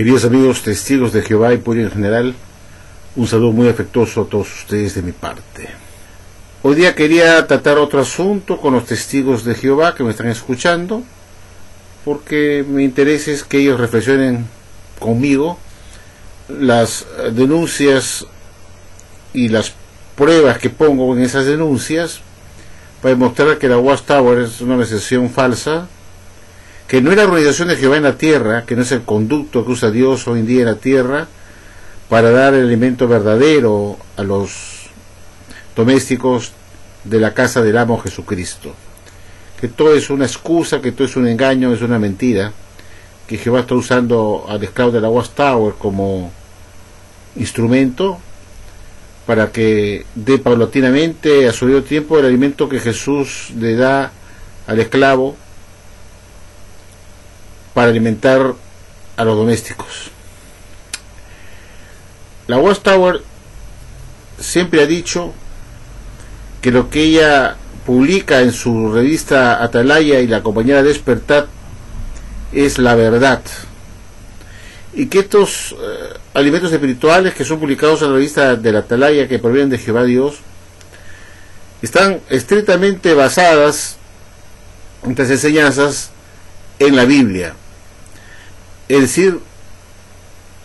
Queridos amigos, testigos de Jehová y pueblo en general, un saludo muy afectuoso a todos ustedes de mi parte. Hoy día quería tratar otro asunto con los testigos de Jehová que me están escuchando, porque mi interés es que ellos reflexionen conmigo las denuncias y las pruebas que pongo en esas denuncias para demostrar que la Watchtower es una organización falsa, que no es la organización de Jehová en la tierra, que no es el conducto que usa Dios hoy en día en la tierra para dar el alimento verdadero a los domésticos de la casa del amo Jesucristo, que todo es una excusa, que todo es un engaño, es una mentira, que Jehová está usando al esclavo de la Watchtower como instrumento para que dé paulatinamente a su debido tiempo el alimento que Jesús le da al esclavo para alimentar a los domésticos. La Watchtower siempre ha dicho que lo que ella publica en su revista Atalaya y la compañera Despertar es la verdad, y que estos alimentos espirituales que son publicados en la revista de la Atalaya, que provienen de Jehová Dios, están estrictamente basadas, estas enseñanzas, en la Biblia. Es decir,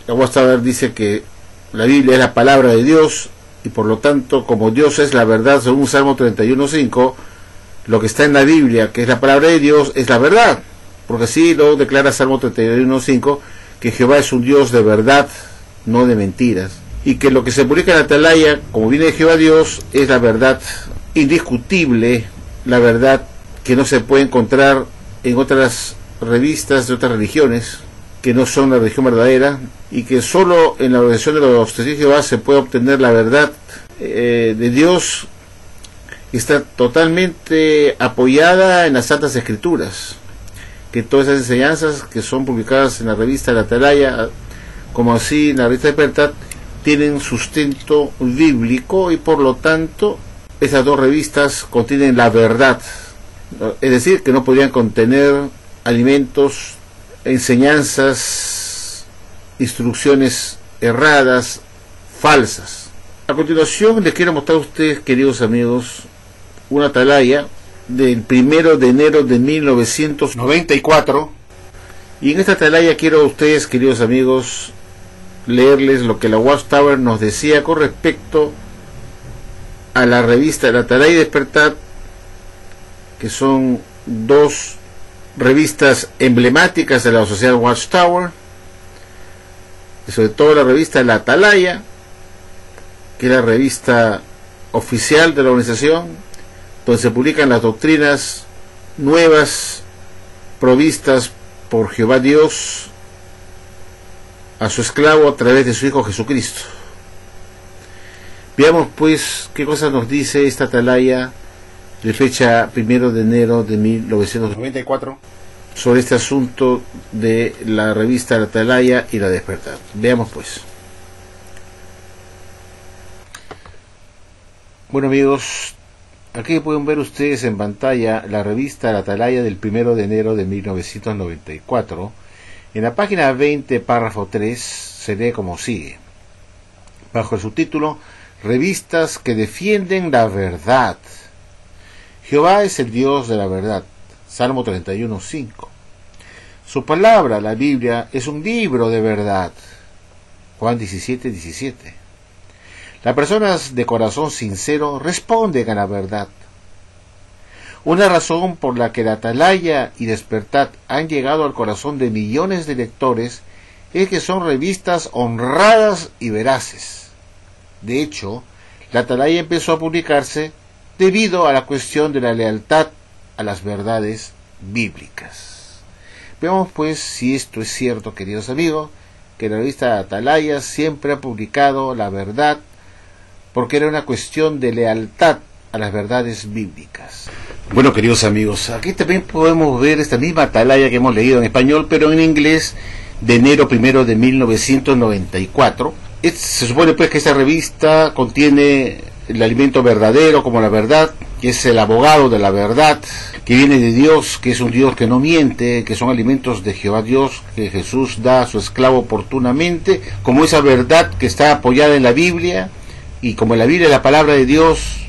la Watchtower dice que la Biblia es la palabra de Dios, y por lo tanto, como Dios es la verdad, según Salmo 31:5, lo que está en la Biblia, que es la palabra de Dios, es la verdad, porque así lo declara Salmo 31:5, que Jehová es un Dios de verdad, no de mentiras, y que lo que se publica en la Atalaya, como viene de Jehová Dios, es la verdad indiscutible, la verdad que no se puede encontrar en otras revistas de otras religiones, que no son la religión verdadera, y que solo en la organización de los testigos de Jehová se puede obtener la verdad de Dios, que está totalmente apoyada en las Santas Escrituras, que todas esas enseñanzas que son publicadas en la revista de la Atalaya, como así en la revista de Despertar, tienen sustento bíblico, y por lo tanto esas dos revistas contienen la verdad, es decir, que no podrían contener alimentos, enseñanzas, instrucciones erradas, falsas. A continuación les quiero mostrar a ustedes, queridos amigos, una Atalaya del 1 de enero de 1994, y en esta Atalaya quiero a ustedes, queridos amigos, leerles lo que la Watchtower nos decía con respecto a la revista de la Atalaya y Despertar, que son dos revistas emblemáticas de la sociedad Watchtower, y sobre todo la revista La Atalaya, que es la revista oficial de la organización, donde se publican las doctrinas nuevas provistas por Jehová Dios a su esclavo a través de su Hijo Jesucristo. Veamos pues qué cosa nos dice esta Atalaya de fecha 1 de enero de 1994 sobre este asunto de la revista La Atalaya y la Despertar. Veamos pues. Bueno, amigos, aquí pueden ver ustedes en pantalla la revista La Atalaya del 1 de enero de 1994. En la página 20, párrafo 3, se lee como sigue, bajo el subtítulo Revistas que defienden la verdad. Jehová es el Dios de la verdad. Salmo 31:5. Su palabra, la Biblia, es un libro de verdad. Juan 17:17. Las personas de corazón sincero responden a la verdad. Una razón por la que la Atalaya y Despertar han llegado al corazón de millones de lectores es que son revistas honradas y veraces. De hecho, la Atalaya empezó a publicarse debido a la cuestión de la lealtad a las verdades bíblicas. Veamos pues si esto es cierto, queridos amigos, que la revista Atalaya siempre ha publicado la verdad porque era una cuestión de lealtad a las verdades bíblicas. Bueno, queridos amigos, aquí también podemos ver esta misma Atalaya que hemos leído en español, pero en inglés, de enero 1 de 1994. Se supone pues que esta revista contiene el alimento verdadero como la verdad, que es el abogado de la verdad, que viene de Dios, que es un Dios que no miente, que son alimentos de Jehová Dios, que Jesús da a su esclavo oportunamente, como esa verdad que está apoyada en la Biblia, y como en la Biblia es la palabra de Dios,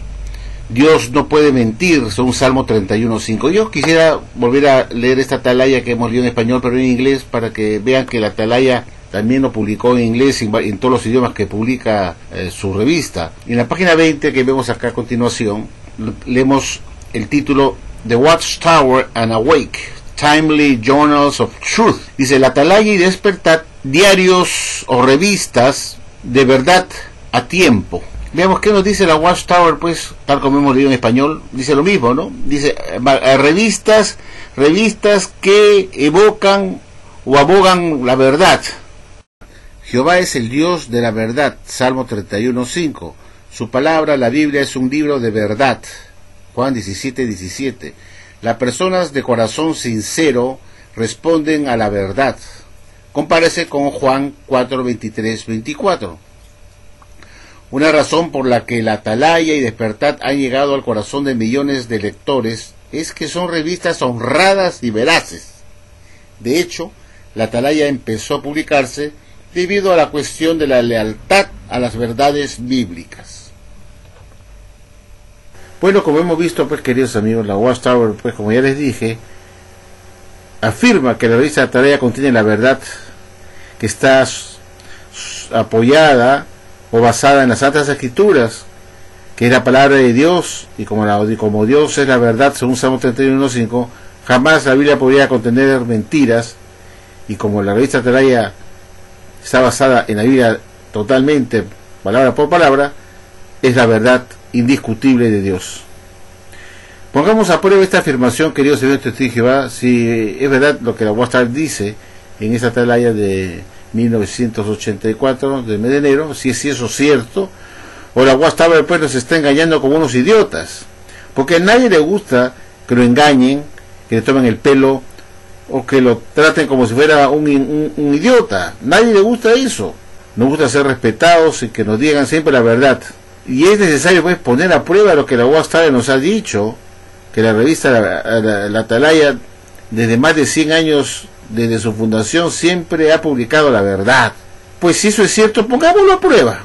Dios no puede mentir, son Salmo 31:5. Yo quisiera volver a leer esta atalaya que hemos leído en español, pero en inglés, para que vean que la atalaya también lo publicó en inglés en todos los idiomas que publica su revista. En la página 20 que vemos acá a continuación, leemos el título The Watchtower and Awake, Timely Journals of Truth. Dice: la atalaya y despertar, diarios o revistas de verdad a tiempo. Veamos qué nos dice la Watchtower, pues, tal como hemos leído en español, dice lo mismo, ¿no? Dice, revistas que evocan o abogan la verdad. Jehová es el Dios de la verdad, Salmo 31:5. Su palabra, la Biblia, es un libro de verdad, Juan 17:17. Las personas de corazón sincero responden a la verdad. Compárese con Juan 4:23-24. Una razón por la que la Atalaya y Despertar han llegado al corazón de millones de lectores es que son revistas honradas y veraces. De hecho, la Atalaya empezó a publicarse debido a la cuestión de la lealtad a las verdades bíblicas. Bueno, como hemos visto, pues, queridos amigos, la Watchtower, pues, como ya les dije, afirma que la revista Atalaya contiene la verdad que está apoyada o basada en las Santas Escrituras, que es la palabra de Dios, y como Dios es la verdad, según Salmo 31:5, jamás la Biblia podría contener mentiras, y como la revista Atalaya está basada en la Biblia totalmente, palabra por palabra, es la verdad indiscutible de Dios. Pongamos a prueba esta afirmación, queridos señores testigos de Jehová, si es verdad lo que la Watchtower dice en esta Atalaya de 1984 del mes de enero, si es eso cierto, o la Watchtower pues nos está engañando como unos idiotas, porque a nadie le gusta que lo engañen, que le tomen el pelo, o que lo traten como si fuera un idiota. Nadie le gusta eso. Nos gusta ser respetados y que nos digan siempre la verdad. Y es necesario pues poner a prueba lo que la Watchtower nos ha dicho, que la revista la Atalaya, desde más de 100 años desde su fundación, siempre ha publicado la verdad. Pues si eso es cierto, pongámoslo a prueba.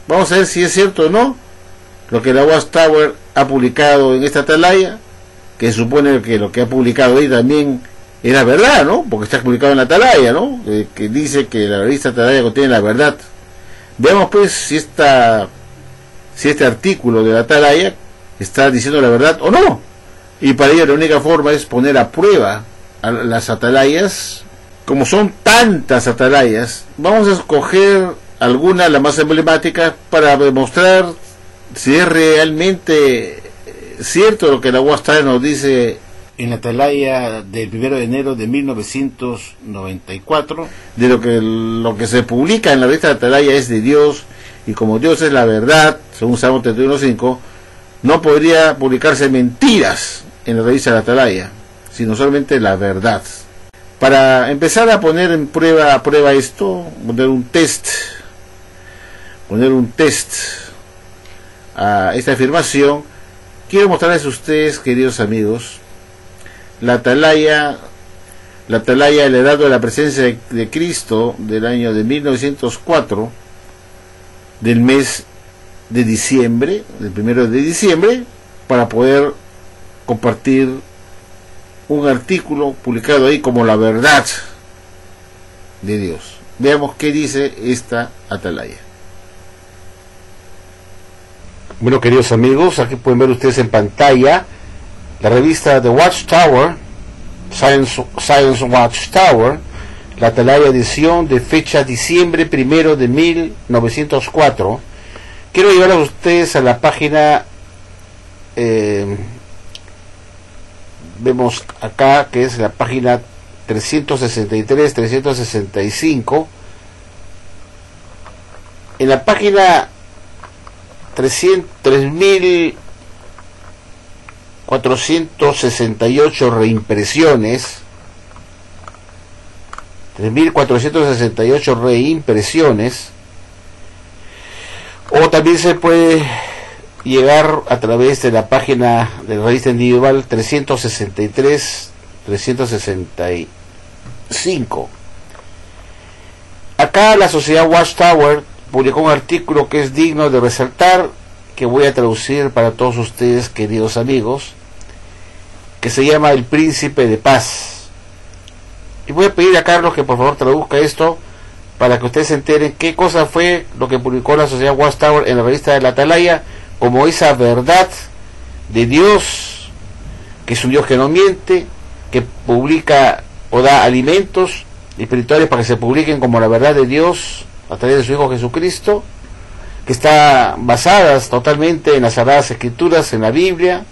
Vamos a ver si es cierto o no lo que la Watchtower ha publicado en esta Atalaya, que supone que lo que ha publicado ahí también era verdad, ¿no? Porque está publicado en la Atalaya, ¿no? Que dice que la revista Atalaya contiene la verdad. Veamos pues si este artículo de la Atalaya está diciendo la verdad o no. Y para ello la única forma es poner a prueba a las Atalayas. Como son tantas Atalayas, vamos a escoger alguna, la más emblemática, para demostrar si es realmente cierto lo que la Watchtower nos dice en la Atalaya del 1 de enero de 1994, de lo que se publica en la revista Atalaya es de Dios, y como Dios es la verdad, según Salmo 31:5, no podría publicarse mentiras en la revista de Atalaya, sino solamente la verdad. Para empezar a poner a prueba esto, poner un test a esta afirmación, quiero mostrarles a ustedes, queridos amigos, la Atalaya, el heraldo de la presencia de Cristo del año de 1904, del mes de diciembre, del 1 de diciembre, para poder compartir un artículo publicado ahí como la verdad de Dios. Veamos qué dice esta Atalaya. Bueno, queridos amigos, aquí pueden ver ustedes en pantalla la revista The Watchtower, Science Watchtower, la Atalaya edición de fecha diciembre 1 de 1904. Quiero llevar a ustedes a la página, vemos acá que es la página 363, 365. En la página 3.468 reimpresiones, 3.468 reimpresiones, o también se puede llegar a través de la página de la revista individual 365. Acá la sociedad Watchtower publicó un artículo que es digno de resaltar, que voy a traducir para todos ustedes, queridos amigos, que se llama El Príncipe de Paz. Y voy a pedir a Carlos que por favor traduzca esto para que ustedes se enteren qué cosa fue lo que publicó la sociedad Watchtower en la revista de la Atalaya, como esa verdad de Dios, que es un Dios que no miente, que publica o da alimentos espirituales para que se publiquen como la verdad de Dios a través de su Hijo Jesucristo, que está basadas totalmente en las Sagradas Escrituras, en la Biblia,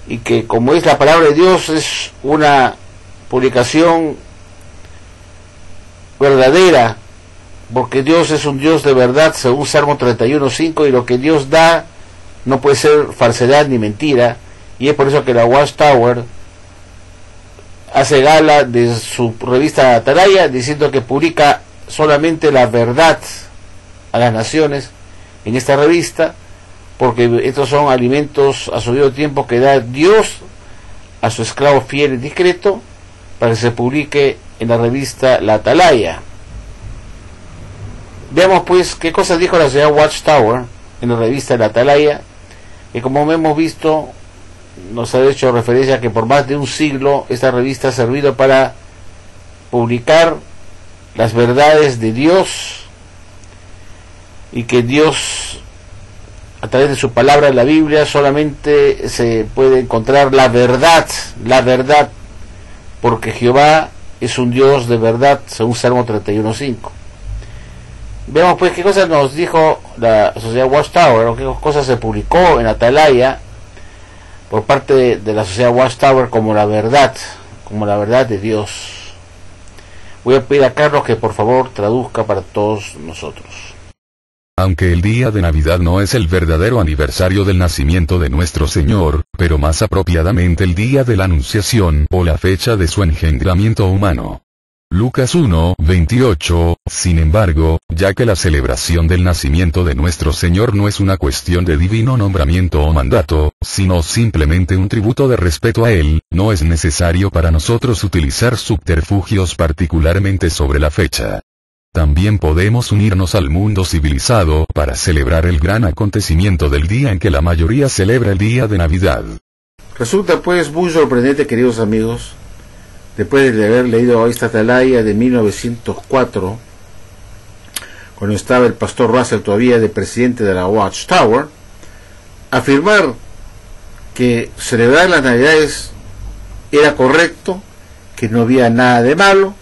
y que como es la palabra de Dios, es una publicación verdadera, porque Dios es un Dios de verdad, según Salmo 31:5, y lo que Dios da no puede ser falsedad ni mentira, y es por eso que la Watchtower hace gala de su revista Atalaya, diciendo que publica solamente la verdad a las naciones en esta revista, porque estos son alimentos a su debido tiempo que da Dios a su esclavo fiel y discreto, para que se publique en la revista La Atalaya. Veamos pues qué cosas dijo la sociedad Watchtower en la revista La Atalaya, que como hemos visto nos ha hecho referencia a que por más de un siglo esta revista ha servido para publicar las verdades de Dios, y que Dios a través de su palabra en la Biblia solamente se puede encontrar la verdad, porque Jehová es un Dios de verdad, según Salmo 31:5. Veamos pues qué cosas nos dijo la sociedad Watchtower, o qué cosas se publicó en Atalaya por parte de la sociedad Watchtower como la verdad de Dios. Voy a pedir a Carlos que por favor traduzca para todos nosotros. Aunque el día de Navidad no es el verdadero aniversario del nacimiento de nuestro Señor, pero más apropiadamente el día de la Anunciación o la fecha de su engendramiento humano. Lucas 1:28, sin embargo, ya que la celebración del nacimiento de nuestro Señor no es una cuestión de divino nombramiento o mandato, sino simplemente un tributo de respeto a Él, no es necesario para nosotros utilizar subterfugios particularmente sobre la fecha. También podemos unirnos al mundo civilizado para celebrar el gran acontecimiento del día en que la mayoría celebra el día de Navidad. Resulta pues muy sorprendente, queridos amigos, después de haber leído esta Atalaya de 1904, cuando estaba el pastor Russell todavía de presidente de la Watchtower, afirmar que celebrar las Navidades era correcto, que no había nada de malo,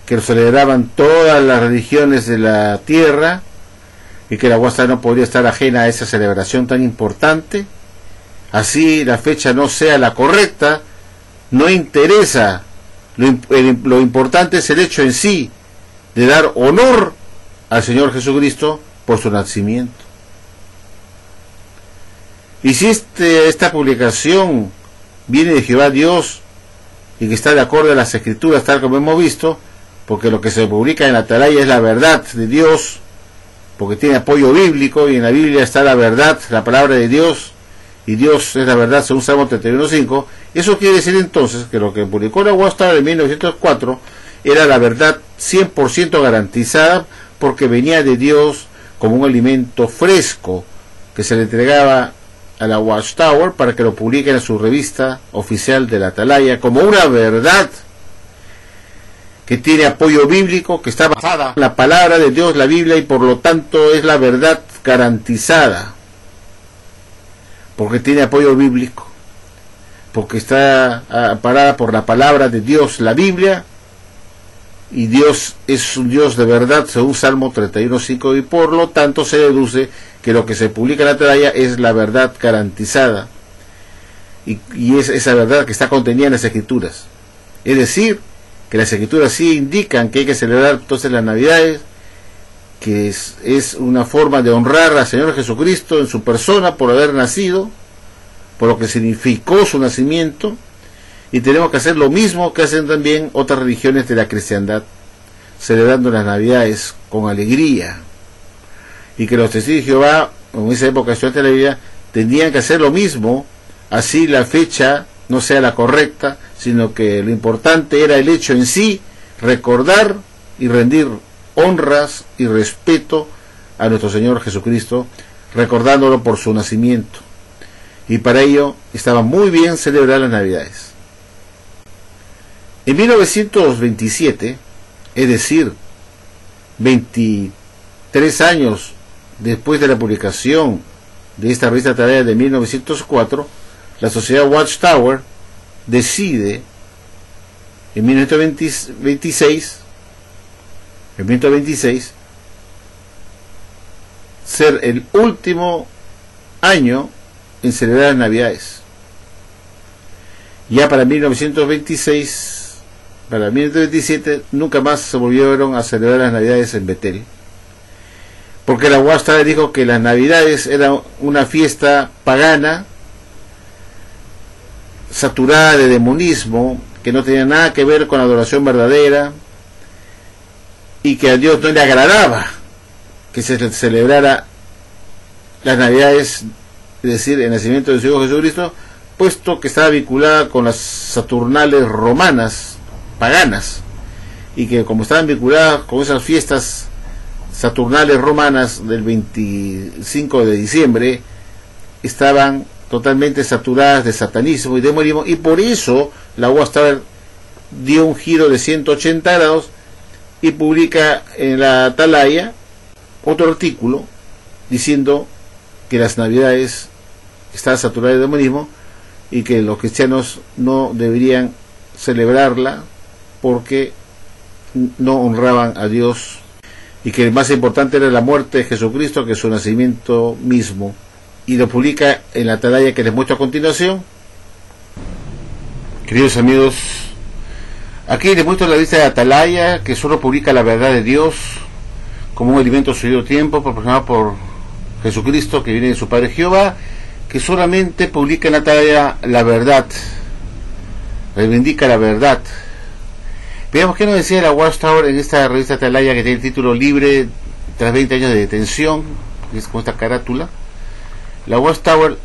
que lo celebraban todas las religiones de la tierra, y que la Watchtower no podría estar ajena a esa celebración tan importante. Así la fecha no sea la correcta, no interesa. Lo importante es el hecho en sí de dar honor al Señor Jesucristo por su nacimiento. Y si esta publicación viene de Jehová Dios y que está de acuerdo a las Escrituras, tal como hemos visto, porque lo que se publica en la Atalaya es la verdad de Dios, porque tiene apoyo bíblico, y en la Biblia está la verdad, la palabra de Dios, y Dios es la verdad según Salmo 31:5, eso quiere decir entonces que lo que publicó la Watchtower en 1904 era la verdad 100% garantizada, porque venía de Dios como un alimento fresco que se le entregaba a la Watchtower para que lo publiquen en su revista oficial de la Atalaya como una verdad que tiene apoyo bíblico, que está basada en la palabra de Dios, la Biblia, y por lo tanto es la verdad garantizada, porque tiene apoyo bíblico, porque está parada por la palabra de Dios, la Biblia, y Dios es un Dios de verdad según Salmo 31:5, y por lo tanto se deduce que lo que se publica en la Atalaya es la verdad garantizada, y es esa verdad que está contenida en las Escrituras. Es decir, que las Escrituras sí indican que hay que celebrar entonces las Navidades, que es una forma de honrar al Señor Jesucristo en su persona por haber nacido, por lo que significó su nacimiento, y tenemos que hacer lo mismo que hacen también otras religiones de la cristiandad, celebrando las Navidades con alegría, y que los testigos de Jehová en esa época estudiantes de la Biblia, tendrían que hacer lo mismo, así la fecha no sea la correcta, sino que lo importante era el hecho en sí, recordar y rendir honras y respeto a nuestro Señor Jesucristo, recordándolo por su nacimiento. Y para ello estaba muy bien celebrar las Navidades. En 1927, es decir, 23 años después de la publicación de esta revista Atalaya de 1904, la sociedad Watchtower decide en 1926 ser el último año en celebrar las Navidades. Ya para 1927 nunca más se volvieron a celebrar las Navidades en Betel, porque la Watchtower dijo que las Navidades era una fiesta pagana, saturada de demonismo, que no tenía nada que ver con la adoración verdadera, y que a Dios no le agradaba que se celebrara las Navidades, es decir, el nacimiento de su Hijo Jesucristo, puesto que estaba vinculada con las Saturnales romanas, paganas, y que como estaban vinculadas con esas fiestas Saturnales romanas del 25 de diciembre, estaban totalmente saturadas de satanismo y demonismo, y por eso la Watchtower dio un giro de 180 grados y publica en la Atalaya otro artículo diciendo que las Navidades están saturadas de demonismo y que los cristianos no deberían celebrarla porque no honraban a Dios, y que el más importante era la muerte de Jesucristo que su nacimiento mismo. Y lo publica en la Atalaya que les muestro a continuación. Queridos amigos, aquí les muestro la lista de Atalaya, que solo publica la verdad de Dios como un alimento a su debido tiempo, proporcionado por Jesucristo, que viene de su Padre Jehová, que solamente publica en la Atalaya la verdad, reivindica la verdad. Veamos qué nos decía la Watchtower en esta revista Atalaya, que tiene el título Libre tras 20 años de detención, que es con esta carátula. La Watchtower,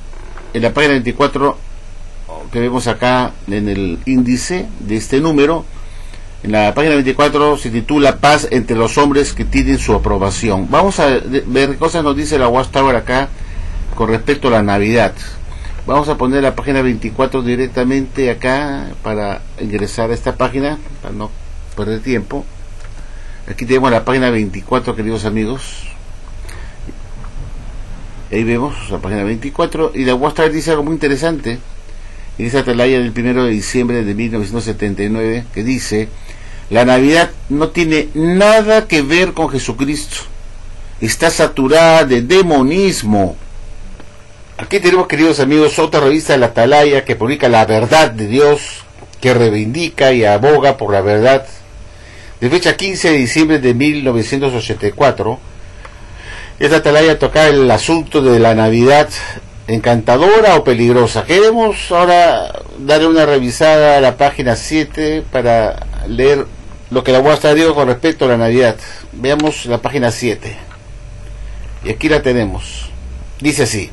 en la página 24, que vemos acá en el índice de este número, en la página 24 se titula Paz entre los hombres que tienen su aprobación. Vamos a ver qué cosas nos dice la Watchtower acá con respecto a la Navidad. Vamos a poner la página 24 directamente acá para ingresar a esta página, para no perder tiempo. Aquí tenemos la página 24, queridos amigos. Ahí vemos la página 24, y la Watchtower dice algo muy interesante en esta Atalaya del 1 de diciembre de 1979, que dice: la Navidad no tiene nada que ver con Jesucristo, está saturada de demonismo. Aquí tenemos, queridos amigos, otra revista de la Atalaya que publica la verdad de Dios, que reivindica y aboga por la verdad, de fecha 15 de diciembre de 1984. Esta Atalaya toca el asunto de la Navidad, encantadora o peligrosa. Queremos ahora darle una revisada a la página 7 para leer lo que la Watchtower dijo con respecto a la Navidad. Veamos la página 7. Y aquí la tenemos. Dice así.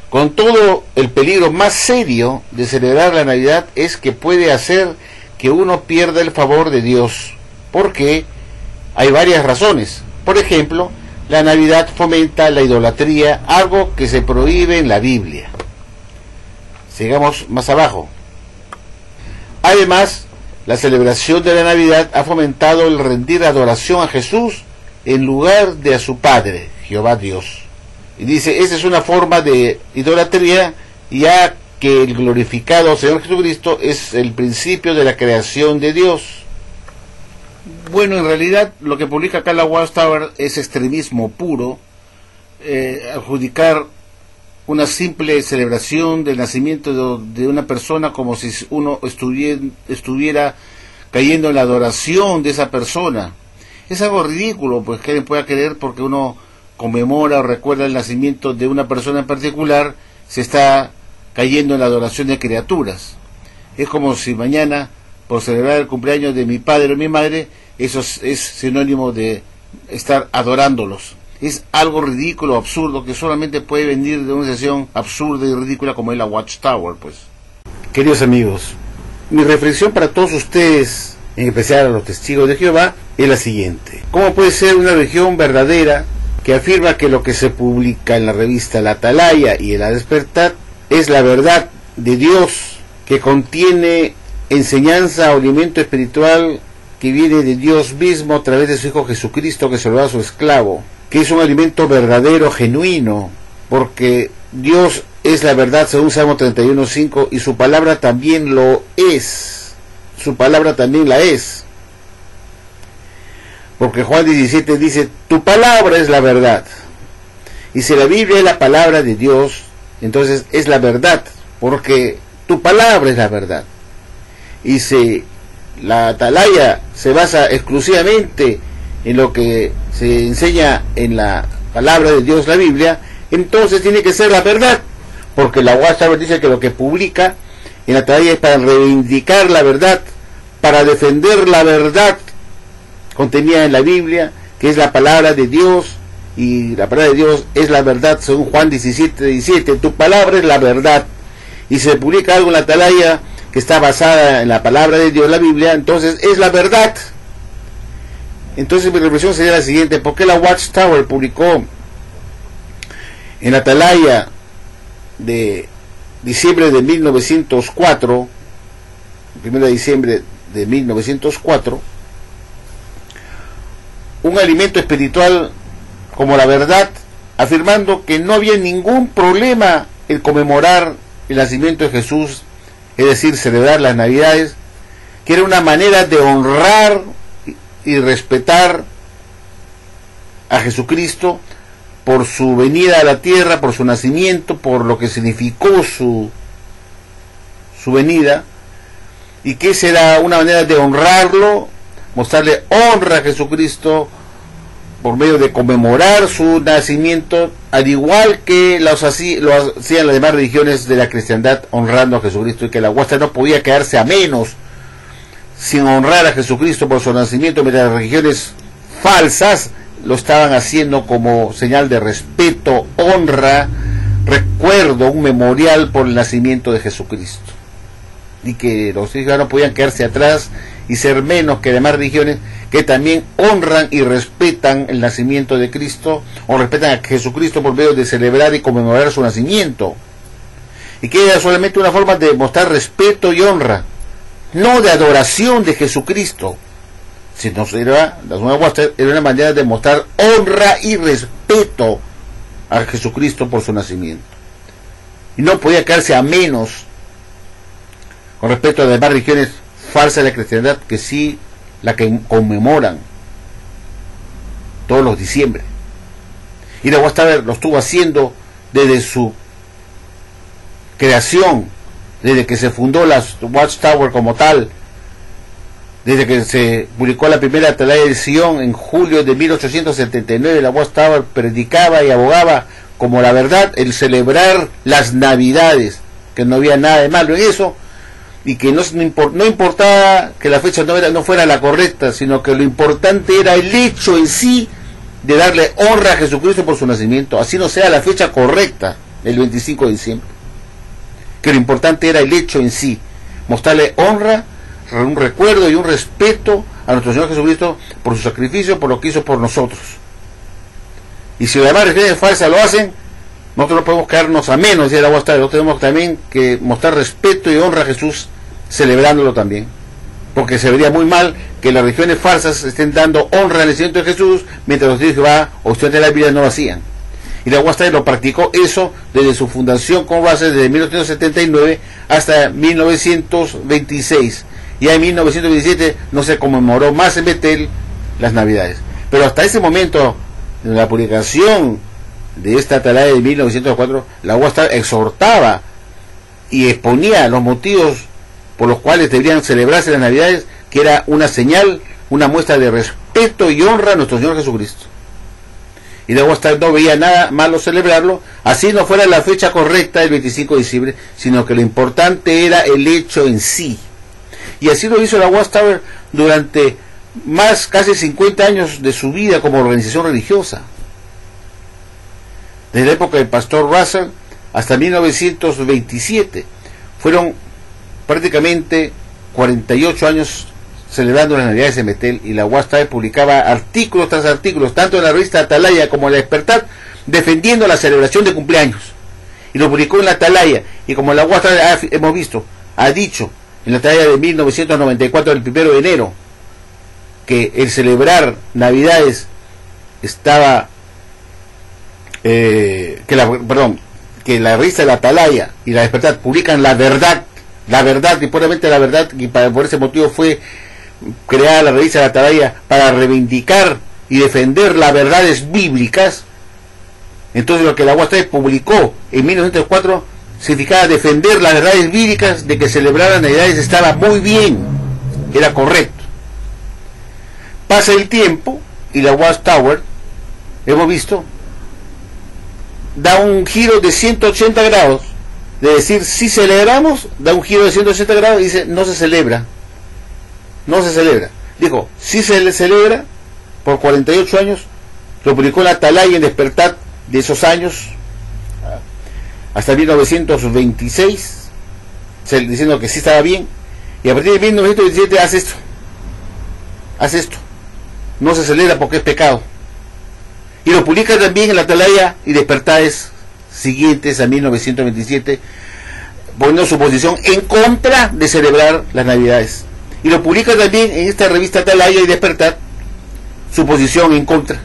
Con todo, el peligro más serio de celebrar la Navidad es que puede hacer que uno pierda el favor de Dios. Porque hay varias razones. Por ejemplo, la Navidad fomenta la idolatría, algo que se prohíbe en la Biblia. Sigamos más abajo. Además, la celebración de la Navidad ha fomentado el rendir adoración a Jesús en lugar de a su Padre, Jehová Dios. Y dice, esa es una forma de idolatría, ya que el glorificado Señor Jesucristo es el principio de la creación de Dios. Bueno, en realidad lo que publica acá la Watchtower es extremismo puro, adjudicar una simple celebración del nacimiento de una persona como si uno estuviera cayendo en la adoración de esa persona. Es algo ridículo, pues que alguien pueda creer porque uno conmemora o recuerda el nacimiento de una persona en particular, se está cayendo en la adoración de criaturas. Es como si mañana, por celebrar el cumpleaños de mi padre o mi madre, eso es sinónimo de estar adorándolos. es algo ridículo, absurdo, que solamente puede venir de una organización absurda y ridícula como es la Watchtower, pues. Queridos amigos, mi reflexión para todos ustedes, en especial a los testigos de Jehová, es la siguiente. ¿Cómo puede ser una religión verdadera que afirma que lo que se publica en la revista La Atalaya y en La Despertar es la verdad de Dios, que contiene enseñanza o alimento espiritual que viene de Dios mismo a través de su Hijo Jesucristo, que se lo da a su esclavo, que es un alimento verdadero, genuino, porque Dios es la verdad según Salmo 31:5, y su palabra también lo es, su palabra también la es, porque Juan 17 dice, tu palabra es la verdad, y si la Biblia es la palabra de Dios, entonces es la verdad, porque tu palabra es la verdad. Y si la Atalaya se basa exclusivamente en lo que se enseña en la palabra de Dios, la Biblia, entonces tiene que ser la verdad, porque la Watchtower dice que lo que publica en la Atalaya es para reivindicar la verdad, para defender la verdad contenida en la Biblia, que es la palabra de Dios, y la palabra de Dios es la verdad según Juan 17:17, tu palabra es la verdad. Y si se publica algo en la Atalaya que está basada en la palabra de Dios, la Biblia, entonces es la verdad. Entonces mi reflexión sería la siguiente: ¿por qué la Watchtower publicó en la Atalaya de diciembre de 1904, 1 de diciembre de 1904, un alimento espiritual como la verdad, afirmando que no había ningún problema en conmemorar el nacimiento de Jesús, es decir, celebrar las Navidades, que era una manera de honrar y respetar a Jesucristo por su venida a la tierra, por su nacimiento, por lo que significó su venida, y que esa era una manera de honrarlo, mostrarle honra a Jesucristo por medio de conmemorar su nacimiento, al igual que lo hacían las demás religiones de la cristiandad, honrando a Jesucristo, y que la Watchtower no podía quedarse a menos sin honrar a Jesucristo por su nacimiento, mientras las religiones falsas lo estaban haciendo como señal de respeto, honra, recuerdo, un memorial por el nacimiento de Jesucristo, y que los cristianos no podían quedarse atrás y ser menos que demás religiones que también honran y respetan el nacimiento de Cristo, o respetan a Jesucristo por medio de celebrar y conmemorar su nacimiento, y que era solamente una forma de mostrar respeto y honra, no de adoración de Jesucristo, sino era una manera de mostrar honra y respeto a Jesucristo por su nacimiento, y no podía quedarse a menos con respecto a las demás religiones falsas de la cristiandad, que sí la que conmemoran todos los diciembre. Y la Watchtower lo estuvo haciendo desde su creación, desde que se fundó la Watchtower como tal, desde que se publicó la primera Atalaya de Sion en julio de 1879. La Watchtower predicaba y abogaba como la verdad el celebrar las Navidades, que no había nada de malo en eso, y que no importaba que la fecha no fuera la correcta, sino que lo importante era el hecho en sí de darle honra a Jesucristo por su nacimiento, así no sea la fecha correcta, el 25 de diciembre, que lo importante era el hecho en sí, mostrarle honra, un recuerdo y un respeto a nuestro Señor Jesucristo por su sacrificio, por lo que hizo por nosotros. Y si las demás religiones falsas lo hacen, nosotros no podemos quedarnos a menos de la Watchtower, nosotros tenemos también que mostrar respeto y honra a Jesús, celebrándolo también, porque se vería muy mal que las religiones falsas estén dando honra al nacimiento de Jesús, mientras los testigos de Jehová o estudiantes de la Biblia no lo hacían. Y la Watchtower lo practicó eso desde su fundación con base desde 1879 hasta 1926, y en 1927 no se conmemoró más en Betel las Navidades, pero hasta ese momento, en la publicación de esta Atalaya de 1904, la Watchtower exhortaba y exponía los motivos por los cuales deberían celebrarse las Navidades, que era una señal, una muestra de respeto y honra a nuestro Señor Jesucristo. Y la Watchtower no veía nada malo celebrarlo, así no fuera la fecha correcta el 25 de diciembre, sino que lo importante era el hecho en sí. Y así lo hizo la Watchtower durante casi 50 años de su vida como organización religiosa. desde la época del pastor Russell hasta 1927. Fueron prácticamente 48 años celebrando las Navidades en Betel, y la Watchtower publicaba artículos tras artículos, tanto en la revista Atalaya como en la Despertar, defendiendo la celebración de cumpleaños. Y lo publicó en la Atalaya, y como la Watchtower hemos visto, ha dicho en la Atalaya de 1994, el 1 de enero, que el celebrar Navidades estaba que la revista de la Atalaya y la Despertar publican la verdad y puramente la verdad, y por ese motivo fue creada la revista de la Atalaya, para reivindicar y defender las verdades bíblicas. Entonces lo que la Watchtower publicó en 1904 significaba defender las verdades bíblicas de que celebrar las Navidades estaba muy bien, era correcto. Pasa el tiempo y la Watchtower, hemos visto, da un giro de 180 grados, de decir sí celebramos, da un giro de 180 grados y dice no se celebra. Dijo sí se celebra por 48 años, lo publicó en la Atalaya en Despertar de esos años hasta 1926, diciendo que sí estaba bien, y a partir de 1927 hace esto, no se celebra porque es pecado, y lo publica también en la Atalaya y Despertares siguientes a 1927, poniendo su posición en contra de celebrar las Navidades, y lo publica también en esta revista Atalaya y Despertar, su posición en contra.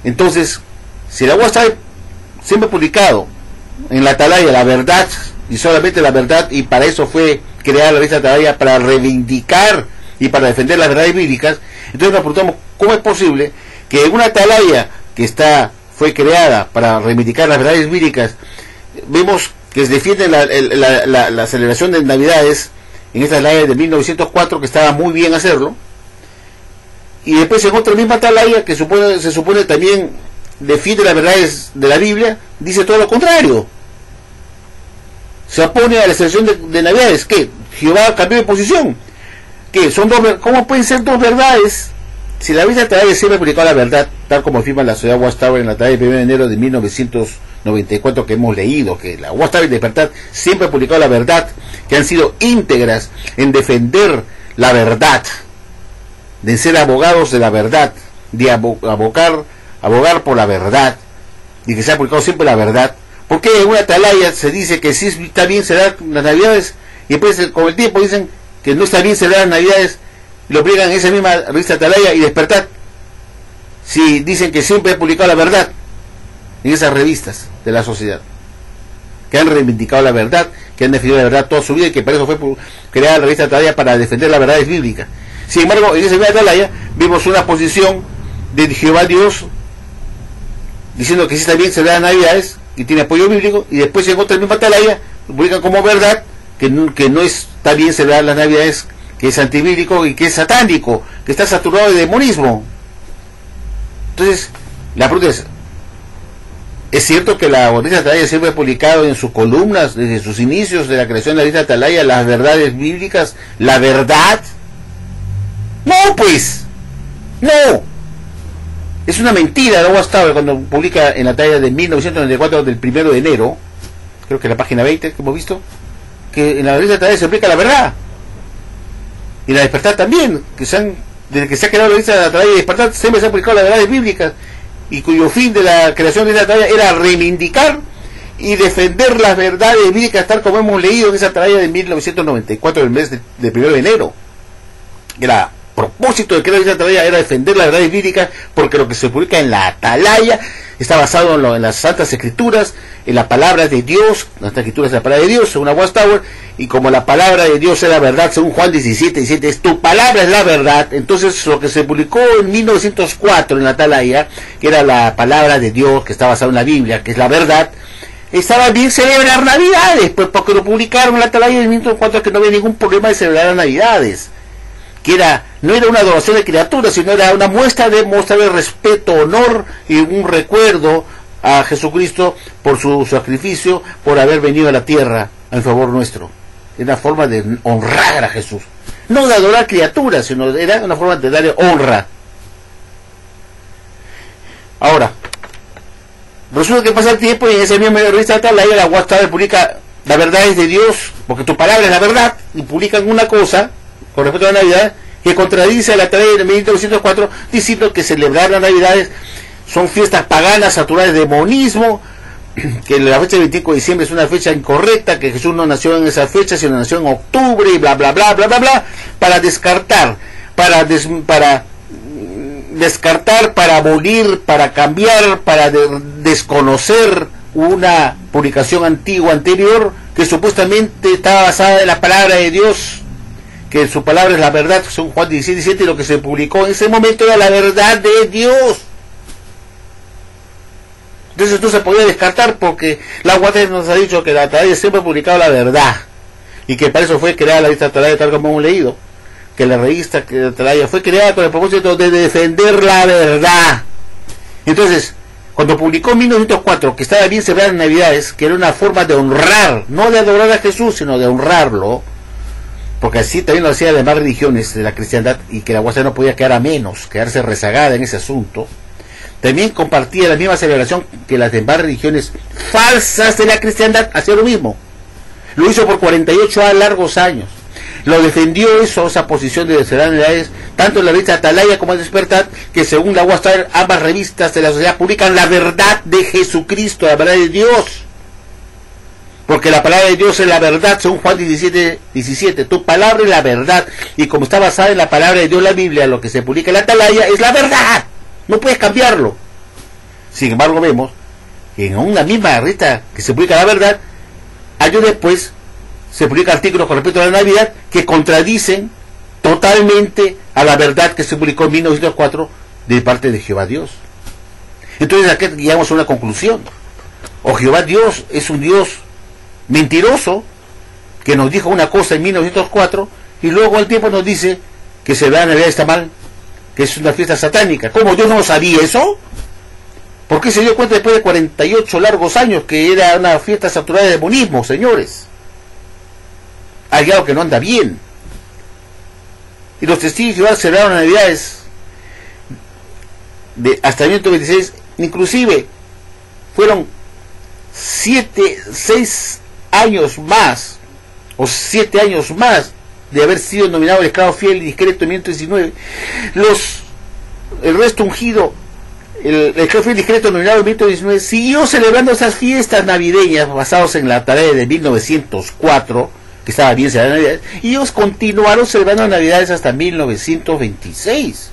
Entonces, si la Watchtower siempre ha publicado en la Atalaya la verdad y solamente la verdad, y para eso fue creada la revista Atalaya, para reivindicar y para defender las verdades bíblicas, entonces nos preguntamos cómo es posible que una Atalaya que fue creada para reivindicar las verdades bíblicas, vemos que se defiende la celebración de Navidades en esta Atalaya de 1904, que estaba muy bien hacerlo, y después en otra misma Atalaya que se supone también defiende las verdades de la Biblia, dice todo lo contrario, se opone a la celebración de Navidades. ¿Qué? Jehová cambió de posición. ¿Qué? ¿Cómo pueden ser dos verdades? Si la revista Atalaya siempre ha publicado la verdad, tal como afirma la sociedad Watchtower en la Atalaya del 1 de enero de 1994, que hemos leído, que la Watchtower y Despertar siempre ha publicado la verdad, que han sido íntegras en defender la verdad, de ser abogados de la verdad, de abogar por la verdad, y que se ha publicado siempre la verdad. ¿Por qué en una Atalaya se dice que sí está bien celebrar las Navidades, y después con el tiempo dicen que no está bien celebrar las Navidades, y lo publican en esa misma revista Atalaya y Despertar, si dicen que siempre ha publicado la verdad en esas revistas de la sociedad, que han reivindicado la verdad, que han defendido la verdad toda su vida, y que para eso fue creada la revista Atalaya, para defender las verdades bíblicas? Sin embargo, en esa misma Atalaya vimos una posición de Jehová Dios diciendo que sí está bien celebrar las Navidades y tiene apoyo bíblico, y después en otra misma Atalaya lo publican como verdad que no está bien celebrar las Navidades, que es antibíblico y que es satánico, que está saturado de demonismo. Entonces, la pregunta ¿es cierto que la revista Atalaya siempre ha publicado en sus columnas, desde sus inicios de la creación de la revista Atalaya, las verdades bíblicas, la verdad? No, pues, no. Es una mentira la Watchtower cuando publica en la Atalaya de 1994, del 1 de enero, creo que en la página 20 que hemos visto, que en la revista Atalaya se publica la verdad. Y la Despertar también, desde que se ha creado la revista de Atalaya y Despertar, siempre se han publicado las verdades bíblicas, y cuyo fin de la creación de la Atalaya era reivindicar y defender las verdades bíblicas, tal como hemos leído en esa Atalaya de 1994, del mes de 1 de enero. Era propósito de crear esa Atalaya, era defender las verdades bíblicas, porque lo que se publica en la Atalaya está basado en las Santas Escrituras, en la palabra de Dios. Las Santas Escrituras es la palabra de Dios, según la Watchtower, y como la palabra de Dios es la verdad, según Juan 17:17, es tu palabra es la verdad. Entonces lo que se publicó en 1904 en la Atalaya, que era la palabra de Dios, que está basado en la Biblia, que es la verdad, estaba bien celebrar Navidades, pues porque lo publicaron en la Atalaya en 1904, que no había ningún problema de celebrar las Navidades, que no era una adoración de criaturas, sino era una muestra de respeto, honor y un recuerdo a Jesucristo por su sacrificio, por haber venido a la tierra en favor nuestro. Era una forma de honrar a Jesús, no de adorar criaturas, sino era una forma de darle honra. Ahora, Resulta que pasa el tiempo y en ese mismo revista Atalaya la Watchtower publica la verdad es de Dios, porque tu palabra es la verdad, y publican una cosa con respecto a la Navidad que contradice a la Atalaya de 1904, diciendo que celebrar las Navidades son fiestas paganas saturadas de demonismo, que la fecha del 25 de diciembre es una fecha incorrecta, que Jesús no nació en esa fecha, sino nació en octubre, y bla bla bla bla bla bla, para descartar, para descartar, para abolir, para cambiar, para desconocer una publicación anterior que supuestamente estaba basada en la palabra de Dios, que su palabra es la verdad, son Juan 17:17, y lo que se publicó en ese momento era la verdad de Dios. Entonces esto se podía descartar porque la Watchtower nos ha dicho que la Atalaya siempre ha publicado la verdad, y que para eso fue creada la revista Atalaya, tal como hemos leído, que la revista Atalaya fue creada con el propósito de defender la verdad. Entonces, cuando publicó en 1904 que estaba bien celebrar en Navidades, que era una forma de honrar, no de adorar a Jesús, sino de honrarlo, porque así también lo hacían las demás religiones de la cristiandad, y que la Watchtower no podía quedar a menos, quedarse rezagada en ese asunto, también compartía la misma celebración que las demás religiones falsas de la cristiandad, hacía lo mismo. Lo hizo por 48 largos años. Lo defendió esa posición de celebrar Navidades, tanto en la revista Atalaya como en Despertar, que según la Watchtower, ambas revistas de la sociedad publican la verdad de Jesucristo, la verdad de Dios. Porque la palabra de Dios es la verdad, según Juan 17:17. Tu palabra es la verdad, y como está basada en la palabra de Dios, la Biblia, lo que se publica en la Atalaya es la verdad. No puedes cambiarlo. Sin embargo, vemos que en una misma revista que se publica la verdad, años después se publican artículos con respecto a la Navidad que contradicen totalmente a la verdad que se publicó en 1904 de parte de Jehová Dios. Entonces aquí llegamos a una conclusión. O Jehová Dios es un Dios mentiroso que nos dijo una cosa en 1904 y luego al tiempo nos dice que celebrar la Navidad está mal, que es una fiesta satánica. ¿Cómo Dios no sabía eso? ¿Por qué se dio cuenta después de 48 largos años que era una fiesta saturada de demonismo, señores? Hay algo que no anda bien. Y los testigos de Jehová celebraron Navidades hasta el 1926, inclusive fueron 6 años más, o 7 años más de haber sido nominado el esclavo fiel y discreto en 1919. El resto ungido, el esclavo fiel y discreto nominado en 1919, siguió celebrando esas fiestas navideñas basados en la Atalaya de 1904, que estaba bien celebrar Navidades, y ellos continuaron celebrando Navidades hasta 1926.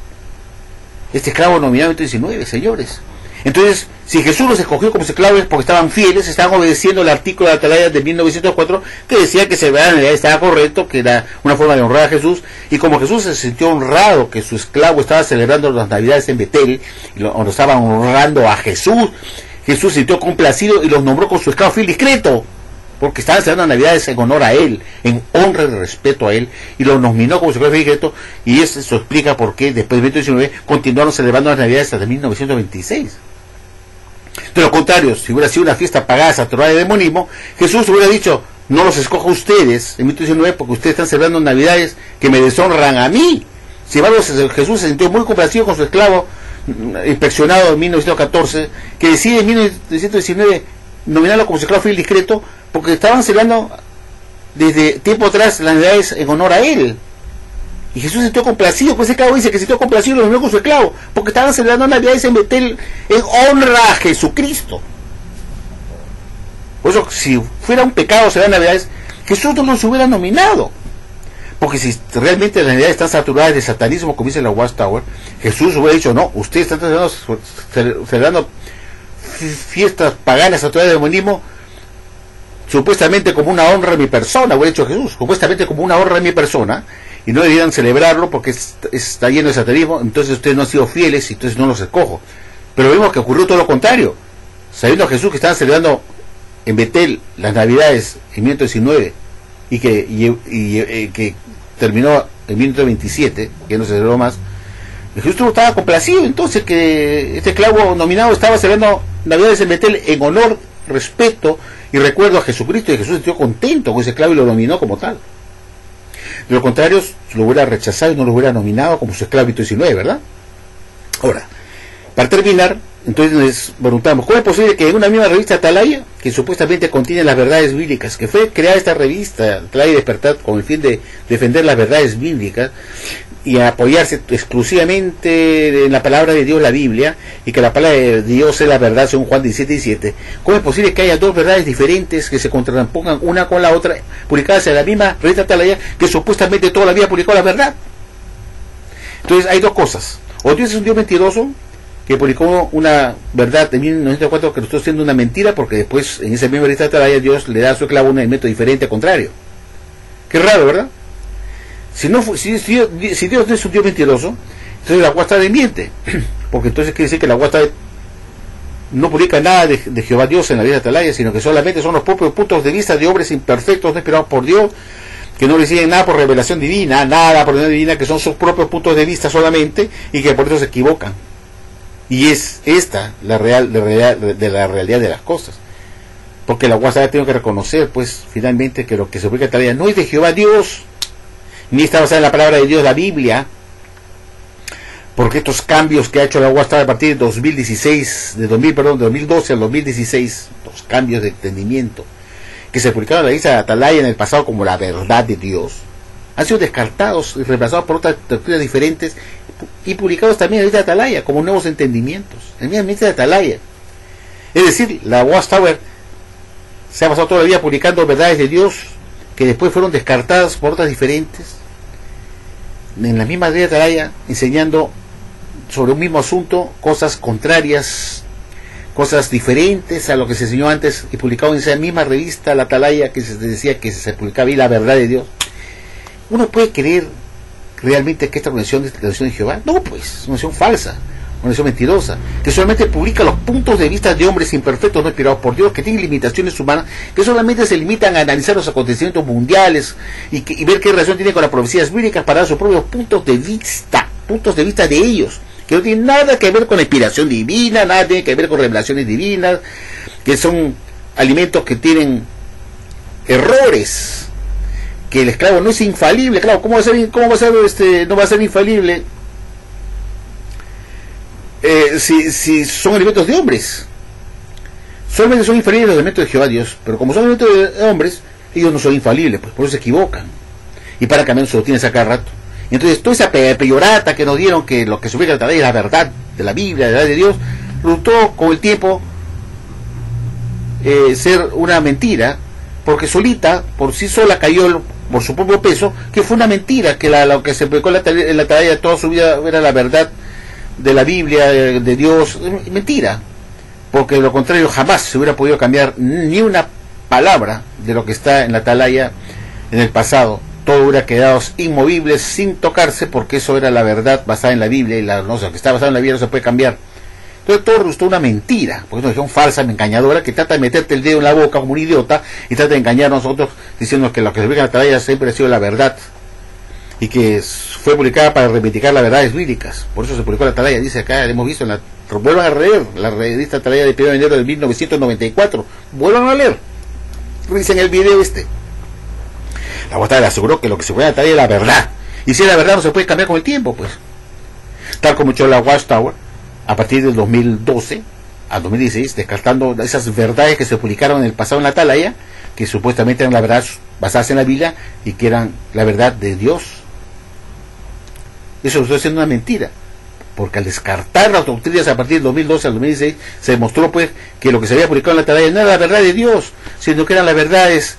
Este esclavo nominado en 1919, señores. Entonces, si Jesús los escogió como esclavos porque estaban fieles, estaban obedeciendo el artículo de la Atalaya de 1904 que decía que celebrar Navidad estaba correcto, que era una forma de honrar a Jesús, y como Jesús se sintió honrado que su esclavo estaba celebrando las Navidades en Betel, y lo estaban honrando a Jesús, Jesús se sintió complacido y los nombró con su esclavo fiel discreto, porque estaban celebrando Navidades en honor a él, en honra y respeto a él, y lo nominó como su esclavo fiel discreto, y eso explica por qué después de 1919 continuaron celebrando las Navidades hasta 1926. De lo contrario, si hubiera sido una fiesta pagada, saturada de demonismo, Jesús hubiera dicho: no los escojo a ustedes en 1919 porque ustedes están celebrando Navidades que me deshonran a mí. Sin embargo, Jesús se sintió muy complacido con su esclavo inspeccionado en 1914, que decide en 1919 nominarlo como su esclavo fiel discreto, porque estaban celebrando desde tiempo atrás las Navidades en honor a él. Y Jesús se sintió complacido, pues ese esclavo dice que se sintió complacido y lo nominó con su esclavo, porque estaban celebrando Navidades en Betel en honra a Jesucristo. Por eso, si fuera un pecado celebrar Navidades, Jesús no los hubiera nominado. Porque si realmente las Navidades están saturadas de satanismo, como dice la Watchtower, Jesús hubiera dicho: no, ustedes están celebrando fiestas paganas saturadas de demonismo, supuestamente como una honra a mi persona, hubiera dicho Jesús, supuestamente como una honra a mi persona, y no debieran celebrarlo porque está lleno de satanismo, entonces ustedes no han sido fieles y entonces no los escojo. Pero vemos que ocurrió todo lo contrario, sabiendo a Jesús que estaban celebrando en Betel las Navidades en 1919 y que terminó en 1927, que no se celebró más. Jesús estaba complacido entonces que este esclavo nominado estaba celebrando Navidades en Betel en honor, respeto y recuerdo a Jesucristo, y Jesús se sintió contento con ese esclavo y lo nominó como tal. De lo contrario, lo hubiera rechazado y no lo hubiera nominado como su esclavo 19, ¿verdad? Ahora, para terminar, Entonces nos preguntamos, ¿cómo es posible que en una misma revista Atalaya, que supuestamente contiene las verdades bíblicas, que fue creada esta revista, Atalaya y Despertar, con el fin de defender las verdades bíblicas y apoyarse exclusivamente en la palabra de Dios, la Biblia, y que la palabra de Dios es la verdad según Juan 17:7, ¿cómo es posible que haya dos verdades diferentes que se contrapongan una con la otra, publicadas en la misma revista Atalaya, que supuestamente toda la vida publicó la verdad? Entonces hay dos cosas: o Dios es un Dios mentiroso, que publicó una verdad en 1904 que resultó siendo una mentira, porque después en esa misma revista Atalaya Dios le da a su esclavo un elemento diferente, contrario. Qué raro, ¿verdad? Si Dios no es un Dios mentiroso, entonces la Guastave miente, porque entonces quiere decir que la Guastave no publica nada de Jehová Dios en la revista Atalaya, sino que solamente son los propios puntos de vista de hombres imperfectos, no esperados por Dios, que no reciben nada por revelación divina, nada por revelación divina, que son sus propios puntos de vista solamente, y que por eso se equivocan. Y es esta la realidad de las cosas, porque la Guastave tiene que reconocer, pues, finalmente, que lo que se publica en Atalaya no es de Jehová Dios, ni está basada en la palabra de Dios, la Biblia, porque estos cambios que ha hecho la Guastave a partir de 2012 al 2016, los cambios de entendimiento que se publicaron en la revista Atalaya en el pasado como la verdad de Dios, han sido descartados y reemplazados por otras doctrinas diferentes y publicados también en la revista Atalaya como nuevos entendimientos, en la revista Atalaya. Es decir, la Guastave se ha pasado toda la vida publicando verdades de Dios que después fueron descartadas por otras diferentes, en la misma revista Atalaya, enseñando sobre un mismo asunto cosas contrarias, cosas diferentes a lo que se enseñó antes y publicado en esa misma revista, la Atalaya, que se decía que se publicaba ahí la verdad de Dios. ¿Uno puede creer realmente que esta organización es la organización de Jehová? No, pues, es una organización falsa, una organización mentirosa, que solamente publica los puntos de vista de hombres imperfectos, no inspirados por Dios, que tienen limitaciones humanas, que solamente se limitan a analizar los acontecimientos mundiales y ver qué relación tiene con las profecías bíblicas para dar sus propios puntos de vista de ellos, que no tienen nada que ver con la inspiración divina, nada tiene que ver con revelaciones divinas, que son alimentos que tienen errores, que el esclavo no es infalible. Claro, ¿cómo va a ser no va a ser infalible si son alimentos de hombres? Solamente son infalibles los alimentos de Jehová Dios, pero como son alimentos de hombres, ellos no son infalibles, pues por eso se equivocan, y para cambiar se lo tienes a cada rato. Entonces toda esa peyorata que nos dieron, que lo que se ubica es la verdad de la Biblia, la verdad de Dios, resultó con el tiempo ser una mentira, porque solita, por sí sola, cayó por su propio peso, que fue una mentira, que lo que se publicó en la Atalaya toda su vida era la verdad de la Biblia, de Dios. Mentira, porque de lo contrario jamás se hubiera podido cambiar ni una palabra de lo que está en la Atalaya en el pasado. Todo hubiera quedado inmovible, sin tocarse, porque eso era la verdad basada en la Biblia, y lo que está basado en la Biblia no se puede cambiar. Entonces todo resultó una mentira, porque es una religión falsa, engañadora, que trata de meterte el dedo en la boca como un idiota y trata de engañar a nosotros diciendo que lo que se publica en la Atalaya siempre ha sido la verdad, y que fue publicada para reivindicar las verdades bíblicas. Por eso se publicó la Atalaya. Dice acá, hemos visto, vuelvan a leer la revista Atalaya de 1 de enero de 1994, vuelvan a leer, revisen el video este. La Guastave le aseguró que lo que se puede en la Atalaya es la verdad, y si es la verdad no se puede cambiar con el tiempo, pues, tal como echó la Watchtower a partir del 2012 a 2016, descartando esas verdades que se publicaron en el pasado en la Atalaya, que supuestamente eran la verdad basadas en la Biblia y que eran la verdad de Dios. Eso está siendo una mentira, porque al descartar las doctrinas a partir del 2012 al 2016 se demostró, pues, que lo que se había publicado en la Atalaya no era la verdad de Dios, sino que eran las verdades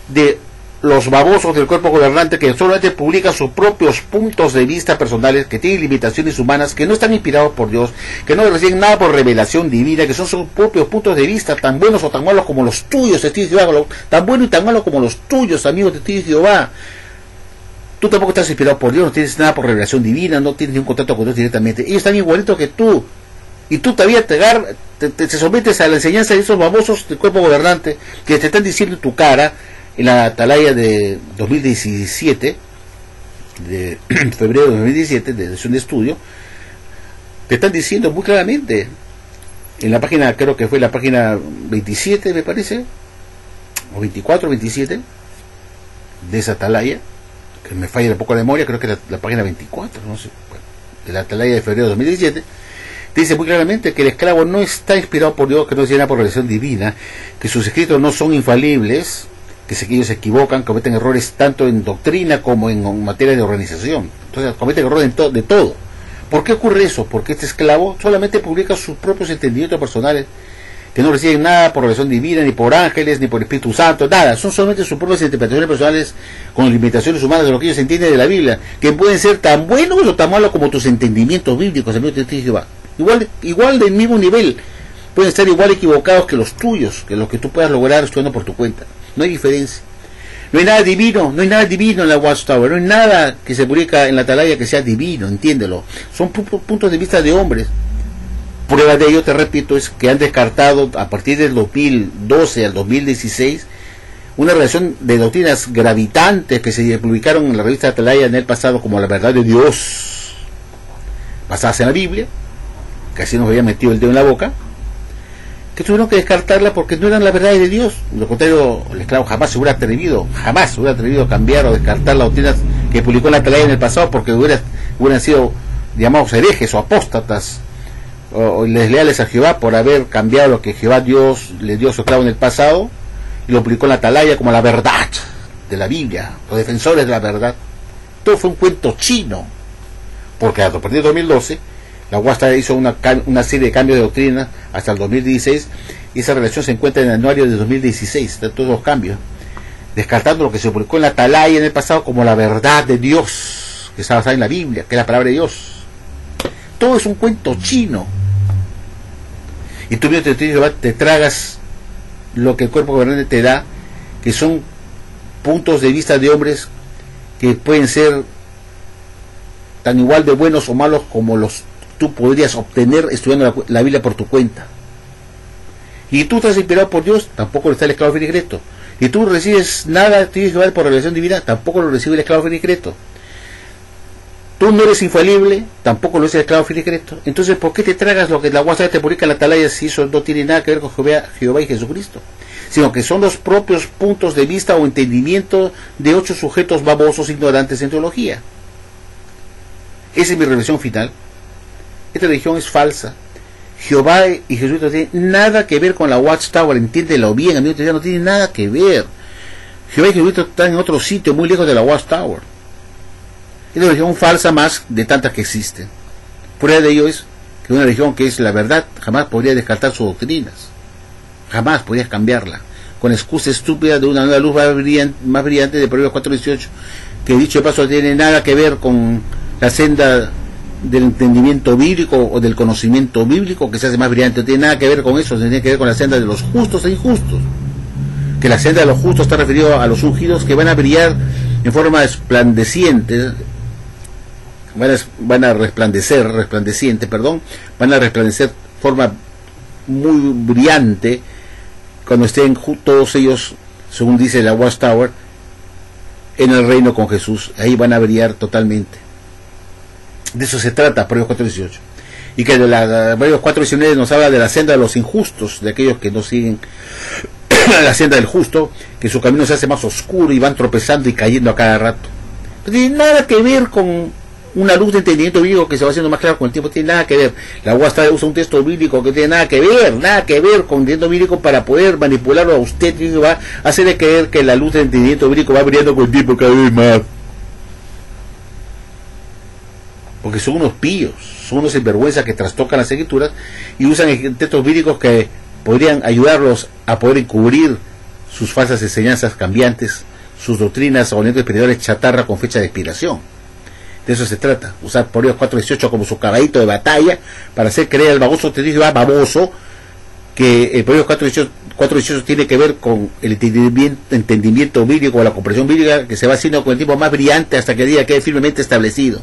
de los babosos del cuerpo gobernante, que solamente publican sus propios puntos de vista personales, que tienen limitaciones humanas, que no están inspirados por Dios, que no reciben nada por revelación divina, que son sus propios puntos de vista, tan buenos o tan malos como los tuyos, testigos de Jehová, tan buenos y tan malos como los tuyos, amigos testigos de Jehová. Tú tampoco estás inspirado por Dios, no tienes nada por revelación divina, no tienes ningún contacto con Dios directamente. Ellos están igualitos que tú, y tú todavía te sometes a la enseñanza de esos babosos del cuerpo gobernante, que te están diciendo en tu cara, en la Atalaya de 2017, de febrero de 2017, de edición de estudio, te están diciendo muy claramente, en la página, creo que fue la página 27, me parece, o 24, 27, de esa Atalaya, que me falla un poco la memoria, creo que la página 24, no sé, bueno, de la Atalaya de febrero de 2017, Dice muy claramente que el esclavo no está inspirado por Dios, que no es llena por revelación divina, que sus escritos no son infalibles, que ellos se equivocan, cometen errores tanto en doctrina como en materia de organización. Entonces cometen errores de todo. ¿Por qué ocurre eso? Porque este esclavo solamente publica sus propios entendimientos personales, que no reciben nada por revelación divina, ni por ángeles, ni por Espíritu Santo, nada. Son solamente sus propias interpretaciones personales con limitaciones humanas de lo que ellos entienden de la Biblia, que pueden ser tan buenos o tan malos como tus entendimientos bíblicos, amigo de Jehová. Igual del mismo nivel, pueden estar igual equivocados que los tuyos, que los que tú puedas lograr estudiando por tu cuenta. No hay diferencia. No hay nada divino, no hay nada divino en la Watchtower, no hay nada que se publica en la Atalaya que sea divino, entiéndelo. Son puntos de vista de hombres. Prueba de ello, te repito, es que han descartado a partir del 2012 al 2016 una relación de doctrinas gravitantes que se publicaron en la revista Atalaya en el pasado como la verdad de Dios, basadas en la Biblia, que así nos había metido el dedo en la boca, que tuvieron que descartarla porque no eran la verdad de Dios. Lo contrario, el esclavo jamás se hubiera atrevido a cambiar o descartar las doctrinas que publicó en la Atalaya en el pasado, porque hubieran sido llamados herejes o apóstatas o desleales a Jehová por haber cambiado lo que Jehová Dios le dio a su esclavo en el pasado y lo publicó en la Atalaya como la verdad de la Biblia, los defensores de la verdad. Todo fue un cuento chino, porque a partir de 2012 la Watchtower hizo una serie de cambios de doctrina hasta el 2016, y esa relación se encuentra en el anuario de 2016, de todos los cambios, descartando lo que se publicó en la Atalaya en el pasado como la verdad de Dios, que está basada en la Biblia, que es la palabra de Dios. Todo es un cuento chino. Y tú mismo te tragas lo que el cuerpo gobernante te da, que son puntos de vista de hombres que pueden ser tan igual de buenos o malos como los tú podrías obtener estudiando la Biblia por tu cuenta. Y tú estás inspirado por Dios, tampoco lo está el esclavo filigreto. Y tú recibes nada, tienes que dar por revelación divina, tampoco lo recibe el esclavo filigreto. Tú no eres infalible, tampoco lo es el esclavo filigreto. Entonces, ¿por qué te tragas lo que la Watchtower te publica en la Atalaya si eso no tiene nada que ver con Jehová y Jesucristo? Sino que son los propios puntos de vista o entendimiento de 8 sujetos babosos ignorantes en teología. Esa es mi revelación final. Esta religión es falsa. Jehová y Jesucristo no tienen nada que ver con la Watchtower, entiéndelo bien, amigo, no tiene nada que ver. Jehová y Jesucristo están en otro sitio, muy lejos de la Watchtower. Es una religión falsa más de tantas que existen. Prueba de ello es que una religión que es la verdad jamás podría descartar sus doctrinas, jamás podrías cambiarla con excusa estúpida de una nueva luz más brillante de Proverbios 4:18, que dicho de paso tiene nada que ver con la senda del entendimiento bíblico o del conocimiento bíblico que se hace más brillante. No tiene nada que ver con eso, tiene que ver con la senda de los justos e injustos, que la senda de los justos está referido a los ungidos que van a brillar en forma resplandeciente, van a resplandecer forma muy brillante cuando estén todos ellos, según dice la Watchtower, en el reino con Jesús. Ahí van a brillar totalmente. De eso se trata Proverbios 4:18. Y que Proverbios 4:19 nos habla de la senda de los injustos, de aquellos que no siguen la senda del justo, que su camino se hace más oscuro y van tropezando y cayendo a cada rato. No tiene nada que ver con una luz de entendimiento bíblico que se va haciendo más claro con el tiempo, tiene nada que ver. La Watchtower usa un texto bíblico que tiene nada que ver con entendimiento bíblico para poder manipularlo a usted, y va a hacerle creer que la luz de entendimiento bíblico va brillando con el tiempo cada vez más. Porque son unos pillos, son unos sinvergüenzas que trastocan las escrituras y usan textos bíblicos que podrían ayudarlos a poder encubrir sus falsas enseñanzas cambiantes, sus doctrinas o orientales espirituales chatarra con fecha de expiración. De eso se trata, usar Proverbios 4:18 como su caballito de batalla para hacer creer al baboso, te dice baboso, que el Proverbios 4:18 tiene que ver con el entendimiento bíblico o la comprensión bíblica que se va haciendo con el tiempo más brillante hasta que el día quede firmemente establecido.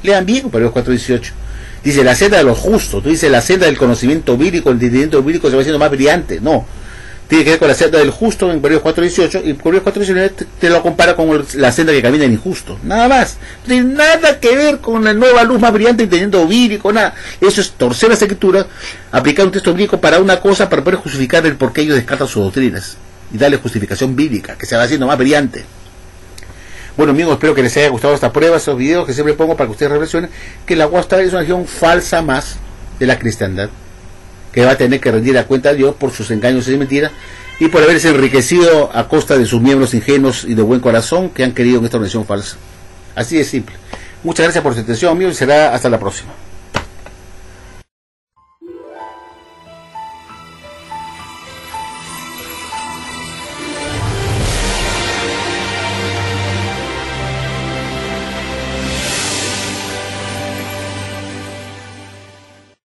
Lean bien Proverbios 4:18. Dice la senda de los justos, tú dices la senda del conocimiento bíblico, el entendimiento bíblico se va haciendo más brillante. No, tiene que ver con la senda del justo en Proverbios 4:18, y Proverbios 4:19 te lo compara con la senda que camina el injusto. Nada más. No tiene nada que ver con la nueva luz más brillante, entendiendo bíblico, nada. Eso es torcer las escrituras, aplicar un texto bíblico para una cosa, para poder justificar el por qué ellos descartan sus doctrinas y darle justificación bíblica, que se va haciendo más brillante. Bueno amigos, espero que les haya gustado esta prueba, estos videos que siempre pongo para que ustedes reflexionen, que la Guastar es una religión falsa más de la cristiandad, que va a tener que rendir a cuenta a Dios por sus engaños y mentiras, y por haberse enriquecido a costa de sus miembros ingenuos y de buen corazón que han querido en esta organización falsa. Así de simple. Muchas gracias por su atención amigos y será hasta la próxima.